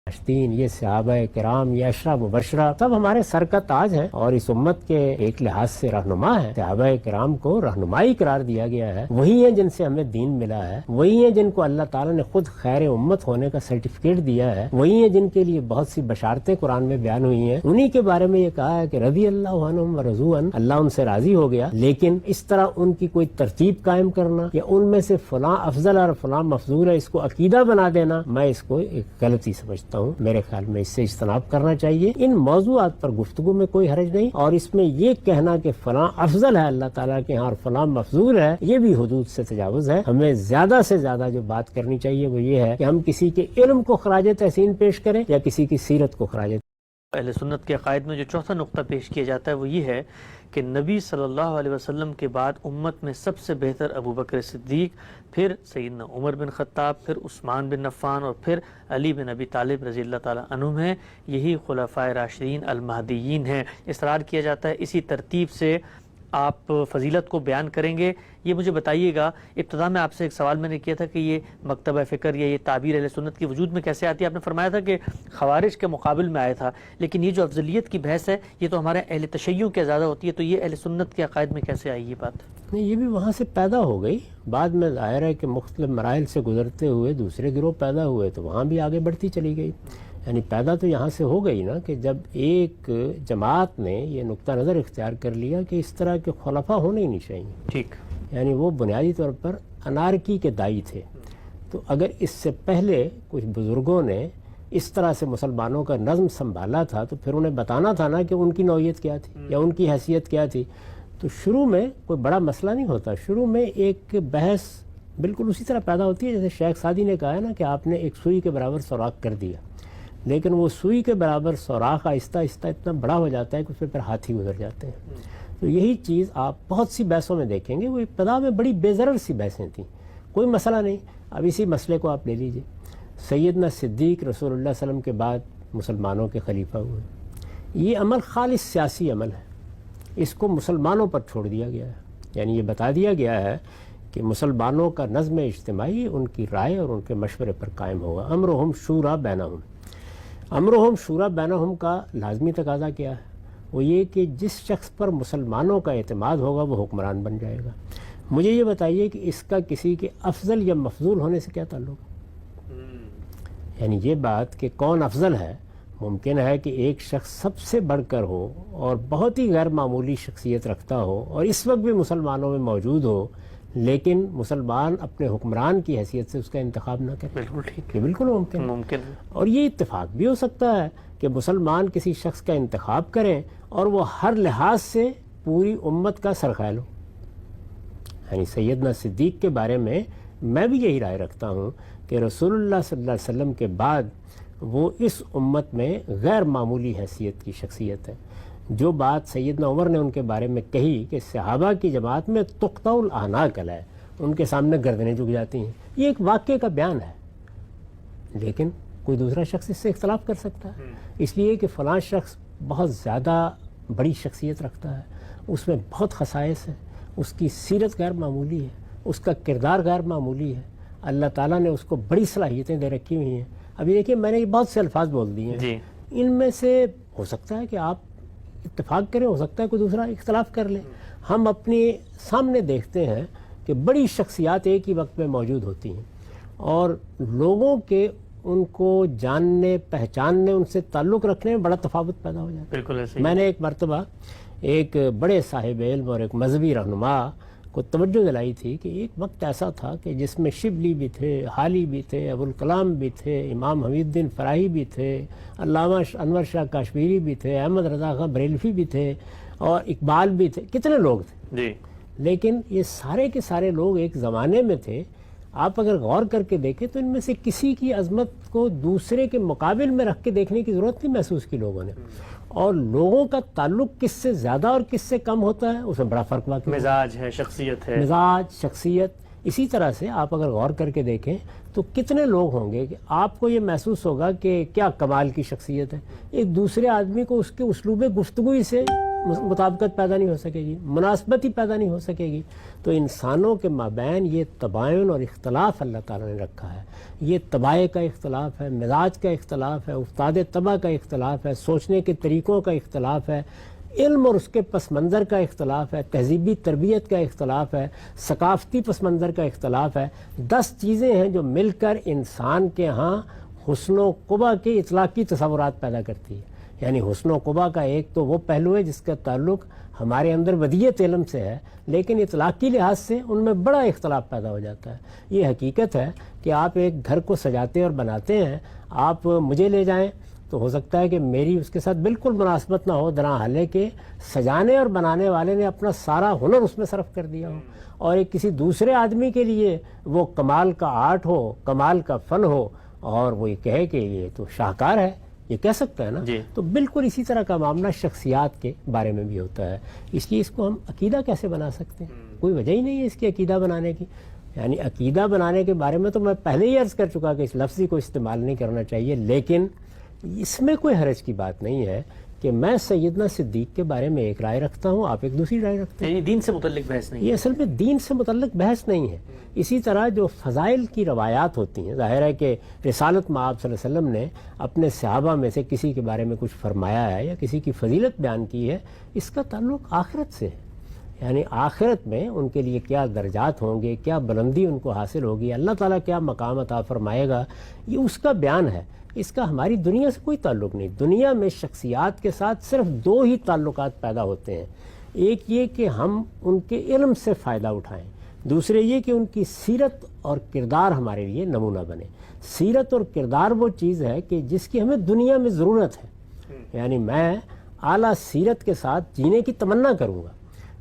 راشدین، یہ صحابہ کرام، یہ اشرا مبشرہ سب ہمارے سر کا تاج ہیں اور اس امت کے ایک لحاظ سے رہنما ہے۔ صحابہ کرام کو رہنمائی قرار دیا گیا ہے، وہی ہیں جن سے ہمیں دین ملا ہے، وہی ہیں جن کو اللہ تعالیٰ نے خود خیر امت ہونے کا سرٹیفکیٹ دیا ہے، وہی ہیں جن کے لیے بہت سی بشارتیں قرآن میں بیان ہوئی ہیں۔ انہی کے بارے میں یہ کہا ہے کہ رضی اللہ عنہم ورضوا عنہ، اللہ ان سے راضی ہو گیا، لیکن اس طرح ان کی کوئی ترتیب قائم کرنا یا ان میں سے فلاں افضل اور فلاں مفضول ہے اس کو عقیدہ بنا دینا، میں اس کو ایک غلطی سمجھتا ہوں۔ میرے خیال میں اس سے اجتناب کرنا چاہیے۔ ان موضوعات پر گفتگو میں کوئی حرج نہیں، اور اس میں یہ کہنا کہ فلاں افضل ہے اللہ تعالیٰ کے ہاں اور فلاں مفضول ہے، یہ بھی حدود سے تجاوز ہے۔ ہمیں زیادہ سے زیادہ جو بات کرنی چاہیے وہ یہ ہے کہ ہم کسی کے علم کو خراج تحسین پیش کریں یا کسی کی سیرت کو خراج۔ اہل سنت کے عقائد میں جو چوتھا نقطہ پیش کیا جاتا ہے وہ یہ ہے کہ نبی صلی اللہ علیہ وسلم کے بعد امت میں سب سے بہتر ابو بکر صدیق، پھر سیدنا عمر بن خطاب، پھر عثمان بن عفان اور پھر علی بن ابی طالب رضی اللہ تعالیٰ عنہم ہیں۔ یہی خلفائے راشدین المہدیین ہیں۔ اصرار کیا جاتا ہے اسی ترتیب سے آپ فضیلت کو بیان کریں گے۔ یہ مجھے بتائیے گا، ابتدا میں آپ سے ایک سوال میں نے کیا تھا کہ یہ مکتبہ فکر یا یہ تعبیر اہل سنت کی وجود میں کیسے آتی ہے؟ آپ نے فرمایا تھا کہ خوارج کے مقابل میں آیا تھا، لیکن یہ جو افضلیت کی بحث ہے یہ تو ہمارے اہل تشیع کے زیادہ ہوتی ہے، تو یہ اہل سنت کے عقائد میں کیسے آئی یہ بات؟ نہیں، یہ بھی وہاں سے پیدا ہو گئی، بعد میں ظاہر ہے کہ مختلف مراحل سے گزرتے ہوئے دوسرے گروہ پیدا ہوئے تو وہاں بھی آگے بڑھتی چلی گئی۔ یعنی پیدا تو یہاں سے ہو گئی نا کہ جب ایک جماعت نے یہ نقطہ نظر اختیار کر لیا کہ اس طرح کے خلفاء ہونے ہی نہیں چاہیے۔ ٹھیک، یعنی وہ بنیادی طور پر انارکی کے داعی تھے، تو اگر اس سے پہلے کچھ بزرگوں نے اس طرح سے مسلمانوں کا نظم سنبھالا تھا تو پھر انہیں بتانا تھا نا کہ ان کی نوعیت کیا تھی یا ان کی حیثیت کیا تھی۔ تو شروع میں کوئی بڑا مسئلہ نہیں ہوتا، شروع میں ایک بحث بالکل اسی طرح پیدا ہوتی ہے جیسے شیخ سعدی نے کہا ہے نا کہ آپ نے ایک سوئی کے برابر سوراخ کر دیا، لیکن وہ سوئی کے برابر سوراخ آہستہ آہستہ اتنا بڑا ہو جاتا ہے کہ اس پہ ہاتھی گزر جاتے ہیں۔ تو یہی چیز آپ بہت سی بحثوں میں دیکھیں گے، وہ ابتدا میں بڑی بے ضرر سی بحثیں تھیں، کوئی مسئلہ نہیں۔ اب اسی مسئلے کو آپ لے لیجئے، سیدنا صدیق رسول اللہ صلی اللہ علیہ وسلم کے بعد مسلمانوں کے خلیفہ ہوئے، یہ عمل خالص سیاسی عمل ہے، اس کو مسلمانوں پر چھوڑ دیا گیا ہے۔ یعنی یہ بتا دیا گیا ہے کہ مسلمانوں کا نظم اجتماعی ان کی رائے اور ان کے مشورے پر قائم ہوگا۔ امرہم شورا بینہم، امرہم شورا بینہم کا لازمی تقاضا کیا ہے؟ وہ یہ کہ جس شخص پر مسلمانوں کا اعتماد ہوگا وہ حکمران بن جائے گا۔ مجھے یہ بتائیے کہ اس کا کسی کے افضل یا مفضول ہونے سے کیا تعلق؟ یعنی یہ بات کہ کون افضل ہے، ممکن ہے کہ ایک شخص سب سے بڑھ کر ہو اور بہت ہی غیر معمولی شخصیت رکھتا ہو اور اس وقت بھی مسلمانوں میں موجود ہو، لیکن مسلمان اپنے حکمران کی حیثیت سے اس کا انتخاب نہ کرے۔ بالکل ٹھیک، یہ بالکل ممکن ہے، اور یہ اتفاق بھی ہو سکتا ہے کہ مسلمان کسی شخص کا انتخاب کریں اور وہ ہر لحاظ سے پوری امت کا سرخیل ہو۔ یعنی سیدنا صدیق کے بارے میں بھی یہی رائے رکھتا ہوں کہ رسول اللہ صلی اللہ علیہ وسلم کے بعد وہ اس امت میں غیر معمولی حیثیت کی شخصیت ہے۔ جو بات سیدنا عمر نے ان کے بارے میں کہی کہ صحابہ کی جماعت میں تقطع الاعناق ہے، ان کے سامنے گردنیں جھک جاتی ہیں، یہ ایک واقعے کا بیان ہے، لیکن کوئی دوسرا شخص اس سے اختلاف کر سکتا ہے، اس لیے کہ فلاں شخص بہت زیادہ بڑی شخصیت رکھتا ہے، اس میں بہت خصائص ہے، اس کی سیرت غیر معمولی ہے، اس کا کردار غیر معمولی ہے، اللہ تعالیٰ نے اس کو بڑی صلاحیتیں دے رکھی ہوئی ہیں۔ ابھی دیکھیے میں نے یہ بہت سے الفاظ بول دیے ہیں، ان میں سے ہو سکتا ہے کہ آپ اتفاق کریں، ہو سکتا ہے کوئی دوسرا اختلاف کر لیں۔ ہم اپنے سامنے دیکھتے ہیں کہ بڑی شخصیات ایک ہی وقت میں موجود ہوتی ہیں اور لوگوں کے ان کو جاننے، پہچاننے، ان سے تعلق رکھنے میں بڑا تفاوت پیدا ہو جاتا ہے۔ بالکل ایسے ہی۔ میں نے ایک مرتبہ ایک بڑے صاحب علم اور ایک مذہبی رہنما کو توجہ دلائی تھی کہ ایک وقت ایسا تھا کہ جس میں شبلی بھی تھے، حالی بھی تھے، ابوالکلام بھی تھے، امام حمید الدین فراہی بھی تھے، علامہ انور شاہ کاشمیری بھی تھے، احمد رضا خان بریلوی بھی تھے اور اقبال بھی تھے، کتنے لوگ تھے جی، لیکن یہ سارے کے سارے لوگ ایک زمانے میں تھے۔ آپ اگر غور کر کے دیکھیں تو ان میں سے کسی کی عظمت کو دوسرے کے مقابل میں رکھ کے دیکھنے کی ضرورت نہیں محسوس کی لوگوں نے، اور لوگوں کا تعلق کس سے زیادہ اور کس سے کم ہوتا ہے اس میں بڑا فرق واقع مزاج ہے، شخصیت ہے، مزاج، شخصیت۔ اسی طرح سے آپ اگر غور کر کے دیکھیں تو کتنے لوگ ہوں گے کہ آپ کو یہ محسوس ہوگا کہ کیا کمال کی شخصیت ہے، ایک دوسرے آدمی کو اس کے اسلوب گفتگو سے مطابقت پیدا نہیں ہو سکے گی، مناسبت ہی پیدا نہیں ہو سکے گی۔ تو انسانوں کے مابین یہ تباین اور اختلاف اللہ تعالیٰ نے رکھا ہے، یہ طباع کا اختلاف ہے، مزاج کا اختلاف ہے، استاد طبع کا اختلاف ہے، سوچنے کے طریقوں کا اختلاف ہے، علم اور اس کے پس منظر کا اختلاف ہے، تہذیبی تربیت کا اختلاف ہے، ثقافتی پس منظر کا اختلاف ہے۔ 10 چیزیں ہیں جو مل کر انسان کے ہاں حسن و قبح کے اطلاقی تصورات پیدا کرتی ہے۔ یعنی حسن و قبح کا ایک تو وہ پہلو ہے جس کا تعلق ہمارے اندر ودیعت علم سے ہے، لیکن اطلاقی لحاظ سے ان میں بڑا اختلاف پیدا ہو جاتا ہے۔ یہ حقیقت ہے کہ آپ ایک گھر کو سجاتے اور بناتے ہیں، آپ مجھے لے جائیں تو ہو سکتا ہے کہ میری اس کے ساتھ بالکل مناسبت نہ ہو، درا حالے کہ سجانے اور بنانے والے نے اپنا سارا ہنر اس میں صرف کر دیا ہو، اور ایک کسی دوسرے آدمی کے لیے وہ کمال کا آرٹ ہو، کمال کا فن ہو، اور وہ یہ کہے کہ یہ تو شاہکار ہے، یہ کہہ سکتا ہے نا۔ تو بالکل اسی طرح کا معاملہ شخصیات کے بارے میں بھی ہوتا ہے۔ اس لیے اس کو ہم عقیدہ کیسے بنا سکتے ہیں؟ کوئی وجہ ہی نہیں ہے اس کی عقیدہ بنانے کی۔ یعنی عقیدہ بنانے کے بارے میں تو میں پہلے ہی عرض کر چکا کہ اس لفظی کو استعمال نہیں کرنا چاہیے، لیکن اس میں کوئی حرج کی بات نہیں ہے کہ میں سیدنا صدیق کے بارے میں ایک رائے رکھتا ہوں، آپ ایک دوسری رائے رکھتے ہیں۔ یعنی دین سے متعلق بحث نہیں، یہ اصل میں دین سے متعلق بحث نہیں ہے۔ اسی طرح جو فضائل کی روایات ہوتی ہیں، ظاہر ہے کہ رسالت میں آپ صلی اللہ علیہ وسلم نے اپنے صحابہ میں سے کسی کے بارے میں کچھ فرمایا ہے یا کسی کی فضیلت بیان کی ہے، اس کا تعلق آخرت سے ہے۔ یعنی آخرت میں ان کے لیے کیا درجات ہوں گے، کیا بلندی ان کو حاصل ہوگی، اللہ تعالیٰ کیا مقام عطا فرمائے گا، یہ اس کا بیان ہے۔ اس کا ہماری دنیا سے کوئی تعلق نہیں۔ دنیا میں شخصیات کے ساتھ صرف 2 ہی تعلقات پیدا ہوتے ہیں، ایک یہ کہ ہم ان کے علم سے فائدہ اٹھائیں، دوسرے یہ کہ ان کی سیرت اور کردار ہمارے لیے نمونہ بنے۔ سیرت اور کردار وہ چیز ہے کہ جس کی ہمیں دنیا میں ضرورت ہے۔ یعنی میں اعلیٰ سیرت کے ساتھ جینے کی تمنا کروں گا،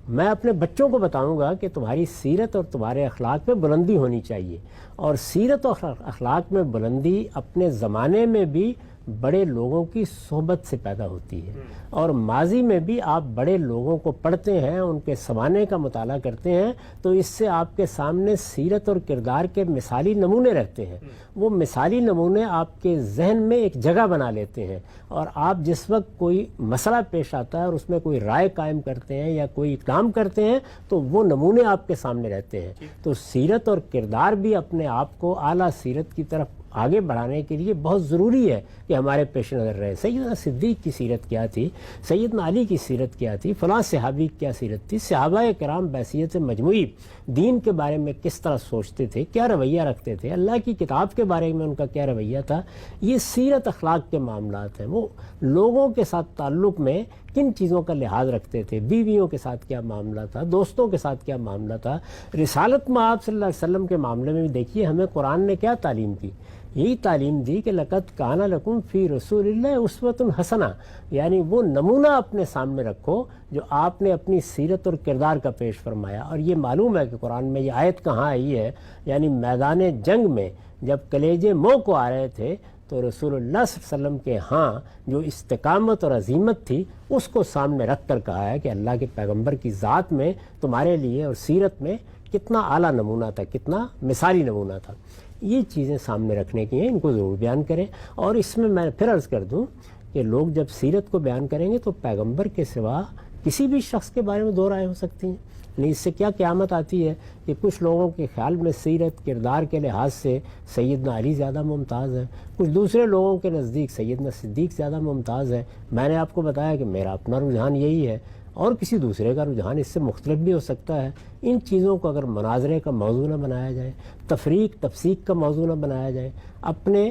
میں اپنے بچوں کو بتاؤں گا کہ تمہاری سیرت اور تمہارے اخلاق میں بلندی ہونی چاہیے، اور سیرت اور اخلاق میں بلندی اپنے زمانے میں بھی بڑے لوگوں کی صحبت سے پیدا ہوتی ہے، اور ماضی میں بھی آپ بڑے لوگوں کو پڑھتے ہیں، ان کے سوانح کا مطالعہ کرتے ہیں، تو اس سے آپ کے سامنے سیرت اور کردار کے مثالی نمونے رہتے ہیں۔ وہ مثالی نمونے آپ کے ذہن میں ایک جگہ بنا لیتے ہیں، اور آپ جس وقت کوئی مسئلہ پیش آتا ہے اور اس میں کوئی رائے قائم کرتے ہیں یا کوئی کام کرتے ہیں تو وہ نمونے آپ کے سامنے رہتے ہیں۔ تو سیرت اور کردار بھی اپنے آپ کو اعلیٰ سیرت کی طرف آگے بڑھانے کے لیے بہت ضروری ہے کہ ہمارے پیش نظر رہے۔ سیدنا صدیق کی سیرت کیا تھی، سیدنا علی کی سیرت کیا تھی، فلاں صحابی کی کیا سیرت تھی، صحابہ کرام بحیثیت مجموعی دین کے بارے میں کس طرح سوچتے تھے، کیا رویہ رکھتے تھے، اللہ کی کتاب کے بارے میں ان کا کیا رویہ تھا۔ یہ سیرت اخلاق کے معاملات ہیں۔ وہ لوگوں کے ساتھ تعلق میں کن چیزوں کا لحاظ رکھتے تھے، بیویوں کے ساتھ کیا معاملہ تھا، دوستوں کے ساتھ کیا معاملہ تھا۔ رسالت میں آپ صلی اللہ علیہ وسلم کے معاملے میں بھی دیکھیے ہمیں قرآن نے کیا تعلیم دی، یہی تعلیم دی کہ لقد کان لکم فی رسول اللہ اسوۃ حسنہ، یعنی وہ نمونہ اپنے سامنے رکھو جو آپ نے اپنی سیرت اور کردار کا پیش فرمایا۔ اور یہ معلوم ہے کہ قرآن میں یہ آیت کہاں آئی ہے، یعنی میدان جنگ میں جب کلیجے منہ کو آ رہے تھے تو رسول اللہ صلی اللہ علیہ وسلم کے ہاں جو استقامت اور عزیمت تھی اس کو سامنے رکھ کر کہا ہے کہ اللہ کے پیغمبر کی ذات میں تمہارے لیے اور سیرت میں کتنا اعلیٰ نمونہ تھا، کتنا مثالی نمونہ تھا۔ یہ چیزیں سامنے رکھنے کی ہیں، ان کو ضرور بیان کریں۔ اور اس میں میں پھر عرض کر دوں کہ لوگ جب سیرت کو بیان کریں گے تو پیغمبر کے سوا کسی بھی شخص کے بارے میں 2 رائے ہو سکتی ہیں۔ نہیں، اس سے کیا قیامت آتی ہے کہ کچھ لوگوں کے خیال میں سیرت کردار کے لحاظ سے سیدنا علی زیادہ ممتاز ہے، کچھ دوسرے لوگوں کے نزدیک سیدنا صدیق زیادہ ممتاز ہے۔ میں نے آپ کو بتایا کہ میرا اپنا رجحان یہی ہے، اور کسی دوسرے کا رجحان اس سے مختلف بھی ہو سکتا ہے۔ ان چیزوں کو اگر مناظرے کا موضوع نہ بنایا جائے، تفریق کا موضوع نہ بنایا جائے، اپنے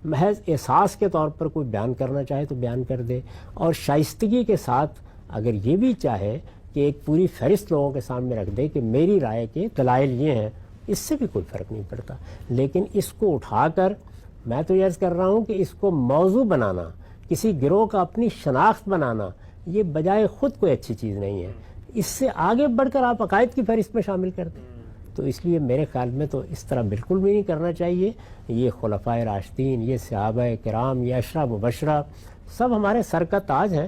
محض احساس کے طور پر کوئی بیان کرنا چاہے تو بیان کر دے، اور شائستگی کے ساتھ اگر یہ بھی چاہے کہ ایک پوری فہرست لوگوں کے سامنے رکھ دے کہ میری رائے کے دلائل یہ ہیں، اس سے بھی کوئی فرق نہیں پڑتا۔ لیکن اس کو اٹھا کر میں تو یہ عرض کر رہا ہوں کہ اس کو موضوع بنانا، کسی گروہ کا اپنی شناخت بنانا، یہ بجائے خود کوئی اچھی چیز نہیں ہے۔ اس سے آگے بڑھ کر آپ عقائد کی فہرست میں شامل کر دیں، تو اس لیے میرے خیال میں تو اس طرح بالکل بھی نہیں کرنا چاہیے۔ یہ خلفائے راشدین، یہ صحابہ کرام، یہ عشرہ مبشرہ سب ہمارے سر کا تاج ہیں،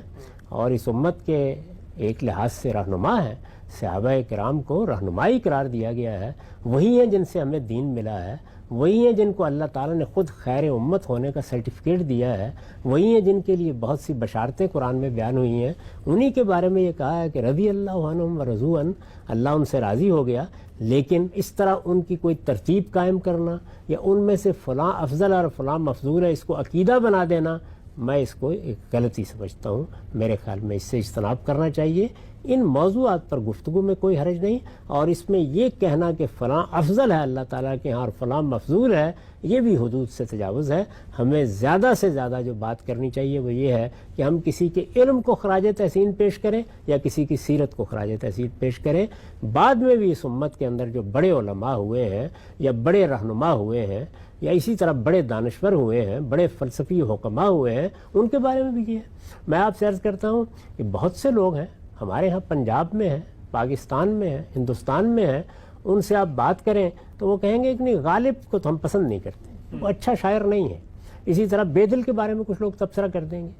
اور اس امت کے ایک لحاظ سے رہنما ہے۔ صحابہ کرام کو رہنمائی قرار دیا گیا ہے، وہی ہیں جن سے ہمیں دین ملا ہے، وہی ہیں جن کو اللہ تعالیٰ نے خود خیر امت ہونے کا سرٹیفکیٹ دیا ہے، وہی ہیں جن کے لیے بہت سی بشارتیں قرآن میں بیان ہوئی ہیں، انہی کے بارے میں یہ کہا ہے کہ رضی اللہ عنہم و رضوا عنہ، اللہ ان سے راضی ہو گیا۔ لیکن اس طرح ان کی کوئی ترتیب قائم کرنا یا ان میں سے فلاں افضل اور فلاں مفضول ہے، اس کو عقیدہ بنا دینا، میں اس کو ایک غلطی سمجھتا ہوں۔ میرے خیال میں اس سے اجتناب کرنا چاہیے۔ ان موضوعات پر گفتگو میں کوئی حرج نہیں، اور اس میں یہ کہنا کہ فلاں افضل ہے اللہ تعالیٰ کے ہاں اور فلاں مفضول ہے، یہ بھی حدود سے تجاوز ہے۔ ہمیں زیادہ سے زیادہ جو بات کرنی چاہیے وہ یہ ہے کہ ہم کسی کے علم کو خراج تحسین پیش کریں یا کسی کی سیرت کو خراج تحسین پیش کریں۔ بعد میں بھی اس امت کے اندر جو بڑے علماء ہوئے ہیں یا بڑے رہنما ہوئے ہیں یا اسی طرح بڑے دانشور ہوئے ہیں، بڑے فلسفی حکماء ہوئے ہیں، ان کے بارے میں بھی یہ ہے۔ میں آپ سے عرض کرتا ہوں کہ بہت سے لوگ ہیں ہمارے ہاں، پنجاب میں ہیں، پاکستان میں ہیں، ہندوستان میں ہیں، ان سے آپ بات کریں تو وہ کہیں گے کہ نہیں، غالب کو تو ہم پسند نہیں کرتے، وہ اچھا شاعر نہیں ہے۔ اسی طرح بیدل کے بارے میں کچھ لوگ تبصرہ کر دیں گے،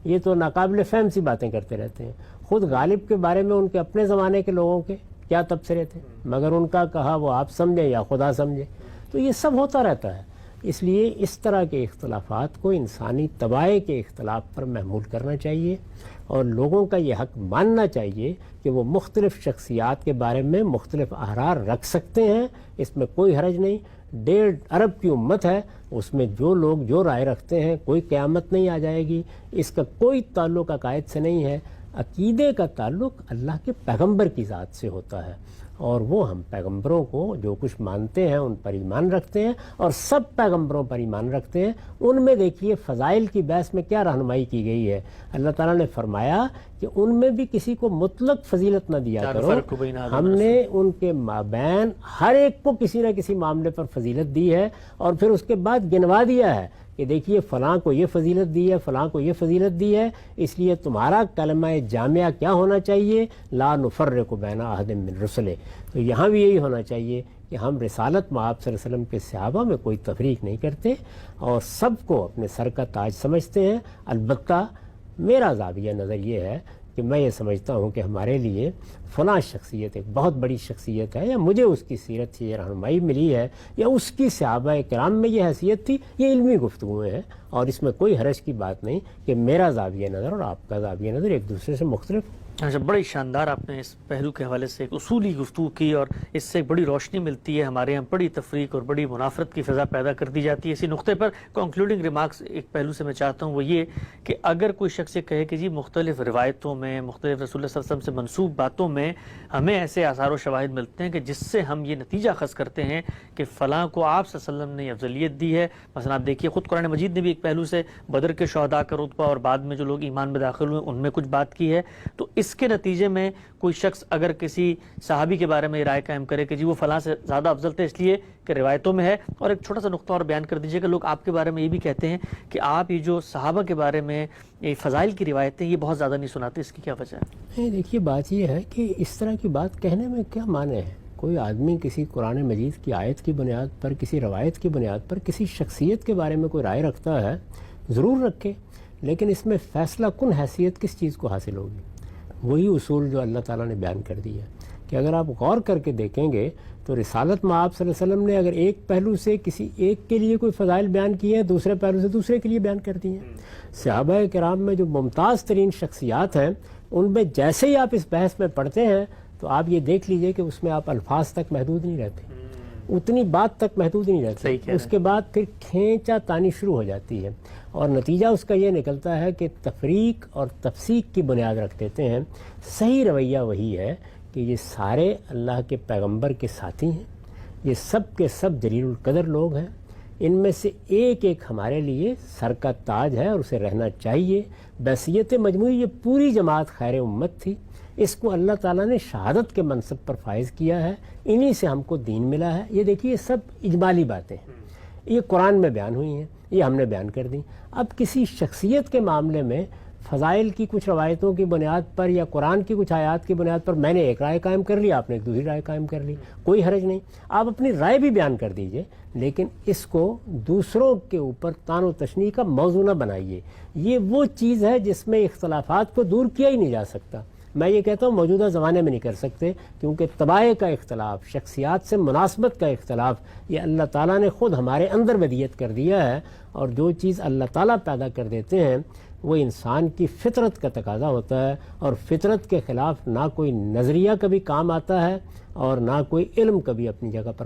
یہ تو ناقابل فہم سی باتیں کرتے رہتے ہیں۔ خود غالب کے بارے میں ان کے اپنے زمانے کے لوگوں کے کیا تبصرے تھے، مگر ان کا کہا وہ آپ سمجھیں یا خدا سمجھے۔ تو یہ سب ہوتا رہتا ہے، اس لیے اس طرح کے اختلافات کو انسانی طبائع کے اختلاف پر محمول کرنا چاہیے، اور لوگوں کا یہ حق ماننا چاہیے کہ وہ مختلف شخصیات کے بارے میں مختلف آراء رکھ سکتے ہیں، اس میں کوئی حرج نہیں۔ 1.5 ارب کی امت ہے، اس میں جو لوگ جو رائے رکھتے ہیں، کوئی قیامت نہیں آ جائے گی، اس کا کوئی تعلق عقائد سے نہیں ہے۔ عقیدے کا تعلق اللہ کے پیغمبر کی ذات سے ہوتا ہے، اور وہ ہم پیغمبروں کو جو کچھ مانتے ہیں ان پر ایمان رکھتے ہیں، اور سب پیغمبروں پر ایمان رکھتے ہیں۔ ان میں دیکھیے فضائل کی بحث میں کیا رہنمائی کی گئی ہے، اللہ تعالیٰ نے فرمایا کہ ان میں بھی کسی کو مطلق فضیلت نہ دیا کرو، ہم نے ان کے مابین ہر ایک کو کسی نہ کسی معاملے پر فضیلت دی ہے، اور پھر اس کے بعد گنوا دیا ہے کہ دیکھیے فلاں کو یہ فضیلت دی ہے، فلاں کو یہ فضیلت دی ہے، اس لیے تمہارا کلمہ جامعہ کیا ہونا چاہیے، لا نفرق بین احد من رسلہ۔ تو یہاں بھی یہی ہونا چاہیے کہ ہم رسالت میں آپ صلی اللہ علیہ وسلم کے صحابہ میں کوئی تفریق نہیں کرتے اور سب کو اپنے سر کا تاج سمجھتے ہیں۔ البتہ میرا زاویہ نظر یہ ہے کہ میں یہ سمجھتا ہوں کہ ہمارے لیے فلاں شخصیت ایک بہت بڑی شخصیت ہے، یا مجھے اس کی سیرت سے یہ رہنمائی ملی ہے، یا اس کی صحابہ کرام میں یہ حیثیت تھی، یہ علمی گفتگویں ہیں، اور اس میں کوئی حرج کی بات نہیں کہ میرا زاویہ نظر اور آپ کا زاویہ نظر ایک دوسرے سے مختلف۔ اچھا، بڑی شاندار آپ نے اس پہلو کے حوالے سے ایک اصولی گفتگو کی، اور اس سے بڑی روشنی ملتی ہے، ہمارے یہاں بڑی تفریق اور بڑی منافرت کی فضا پیدا کر دی جاتی ہے۔ اسی نقطے پر کنکلوڈنگ ریمارکس ایک پہلو سے میں چاہتا ہوں، وہ یہ کہ اگر کوئی شخص یہ کہے کہ جی مختلف روایتوں میں، مختلف رسول اللہ صلی اللہ علیہ وسلم سے منسوب باتوں میں ہمیں ایسے آثار و شواہد ملتے ہیں کہ جس سے ہم یہ نتیجہ اخذ کرتے ہیں کہ فلاں کو آپ صلی اللہ علیہ وسلم نے افضلیت دی ہے۔ مثلا آپ دیکھیے خود قرآن مجید نے بھی ایک پہلو سے بدر کے شہداء کا رتبہ اور بعد میں جو لوگ ایمان میں داخل ہوئے ان میں کچھ بات کی ہے۔ تو اس کے نتیجے میں کوئی شخص اگر کسی صحابی کے بارے میں رائے قائم کرے کہ جی وہ فلاں سے زیادہ افضل تھے اس لیے کہ روایتوں میں ہے، اور ایک چھوٹا سا نقطہ اور بیان کر دیجیے کہ لوگ آپ کے بارے میں یہ بھی کہتے ہیں کہ آپ یہ جو صحابہ کے بارے میں یہ فضائل کی روایتیں یہ بہت زیادہ نہیں سناتے، اس کی کیا وجہ ہے؟ دیکھیے بات یہ ہے کہ اس طرح کی بات کہنے میں کیا معنی ہے؟ کوئی آدمی کسی قرآن مجید کی آیت کی بنیاد پر، کسی روایت کی بنیاد پر کسی شخصیت کے بارے میں کوئی رائے رکھتا ہے، ضرور رکھے، لیکن اس میں فیصلہ کن حیثیت کس چیز کو حاصل ہوگی؟ وہی اصول جو اللہ تعالیٰ نے بیان کر دیا کہ اگر آپ غور کر کے دیکھیں گے تو رسالت میں آپ صلی اللہ علیہ وسلم نے اگر ایک پہلو سے کسی ایک کے لیے کوئی فضائل بیان کیے ہیں، دوسرے پہلو سے دوسرے کے لیے بیان کر دی ہیں۔ صحابہ کرام میں جو ممتاز ترین شخصیات ہیں ان میں جیسے ہی آپ اس بحث میں پڑھتے ہیں تو آپ یہ دیکھ لیجئے کہ اس میں آپ الفاظ تک محدود نہیں رہتے، اتنی بات تک محدود نہیں رہتے، اس کے بعد پھر کھینچا تانی شروع ہو جاتی ہے، اور نتیجہ اس کا یہ نکلتا ہے کہ تفریق اور تفسیق کی بنیاد رکھ دیتے ہیں۔ صحیح رویہ وہی ہے کہ یہ سارے اللہ کے پیغمبر کے ساتھی ہیں، یہ سب کے سب جلیل القدر لوگ ہیں، ان میں سے ایک ایک ہمارے لیے سر کا تاج ہے اور اسے رہنا چاہیے۔ بحیثیت مجموعی یہ پوری جماعت خیر امت تھی، اس کو اللہ تعالیٰ نے شہادت کے منصب پر فائز کیا ہے، انہی سے ہم کو دین ملا ہے۔ یہ دیکھیے سب اجمالی باتیں ہیں، یہ قرآن میں بیان ہوئی ہیں، یہ ہم نے بیان کر دی۔ اب کسی شخصیت کے معاملے میں فضائل کی کچھ روایتوں کی بنیاد پر یا قرآن کی کچھ آیات کی بنیاد پر میں نے ایک رائے قائم کر لی، آپ نے ایک دوسری رائے قائم کر لی، کوئی حرج نہیں، آپ اپنی رائے بھی بیان کر دیجئے، لیکن اس کو دوسروں کے اوپر طعن و تشنیع کا موضوع نہ بنائیے۔ یہ وہ چیز ہے جس میں اختلافات کو دور کیا ہی نہیں جا سکتا۔ میں یہ کہتا ہوں موجودہ زمانے میں نہیں کر سکتے، کیونکہ طبائع کا اختلاف، شخصیات سے مناسبت کا اختلاف، یہ اللہ تعالیٰ نے خود ہمارے اندر ودیت کر دیا ہے، اور جو چیز اللہ تعالیٰ پیدا کر دیتے ہیں وہ انسان کی فطرت کا تقاضا ہوتا ہے، اور فطرت کے خلاف نہ کوئی نظریہ کبھی کام آتا ہے اور نہ کوئی علم کبھی اپنی جگہ پر